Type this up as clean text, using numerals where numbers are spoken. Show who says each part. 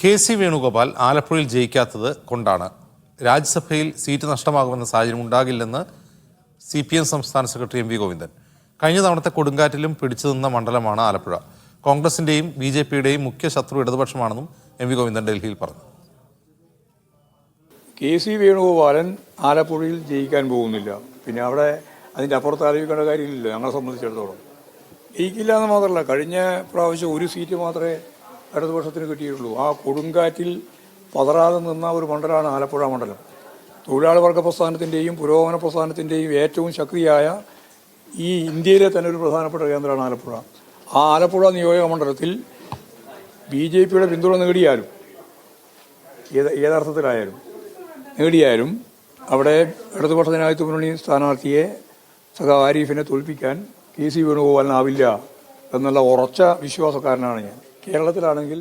Speaker 1: K C. Venugopal ആലപ്പുഴയിൽ ജയിക്കാത്തത് കൊണ്ടാണ് രാജ്യസഭയിൽ സീറ്റ് നഷ്ടമാകുമെന്ന സാഹചര്യം ഉണ്ടാകില്ലെന്ന് CPM സംസ്ഥാന സെക്രട്ടറി M.V. ഗോവിന്ദൻ. കഴിഞ്ഞ തവണത്തെ കൊടുങ്കാറ്റിലും പിടിച്ചു നിന്ന മണ്ഡലമാണ് ആലപ്പുഴ. കോൺഗ്രസിന്റെയും BJPയുടെയും മുഖ്യ ശത്രു ഇടതുപക്ഷമാണെന്നും M.V. ഗോവിന്ദൻ ഡൽഹിയിൽ പറഞ്ഞു.
Speaker 2: കെ.സി. വേണുഗോപാലൻ ആലപ്പുഴയിൽ ജയിക്കാൻ പോകുന്നില്ല. പിന്നെ അവിടെ അതിൻ്റെ അപ്പുറത്ത് ആലോചിക്കേണ്ട കാര്യമില്ല. ഞങ്ങളെ സംബന്ധിച്ചിടത്തോളം ജയിക്കില്ല എന്ന് മാത്രമല്ല, കഴിഞ്ഞ പ്രാവശ്യം ഒരു സീറ്റ് മാത്രമേ ഇടതുപക്ഷത്തിന് കിട്ടിയിട്ടുള്ളൂ. ആ കൊടുങ്കാറ്റിൽ പതറാതെ നിന്ന ഒരു മണ്ഡലമാണ് ആലപ്പുഴ മണ്ഡലം. തൊഴിലാളി വർഗ പ്രസ്ഥാനത്തിൻ്റെയും പുരോഗമന പ്രസ്ഥാനത്തിൻ്റെയും ഏറ്റവും ശക്തിയായ ഈ ഇന്ത്യയിലെ തന്നെ ഒരു പ്രധാനപ്പെട്ട കേന്ദ്രമാണ് ആലപ്പുഴ. ആ ആലപ്പുഴ നിയോജക മണ്ഡലത്തിൽ BJPയുടെ പിന്തുണ നേടിയാലും ഏതർത്ഥത്തിലായാലും നേടിയാലും അവിടെ ഇടതുപക്ഷ ജനാധിപത്യ മുന്നണി സ്ഥാനാർത്ഥിയെ ആരിഫിനെ തോൽപ്പിക്കാൻ കെ.സി. വേണുഗോപാലിനാവില്ല എന്നുള്ള ഉറച്ച വിശ്വാസക്കാരനാണ് ഞാൻ. കേരളത്തിലാണെങ്കിൽ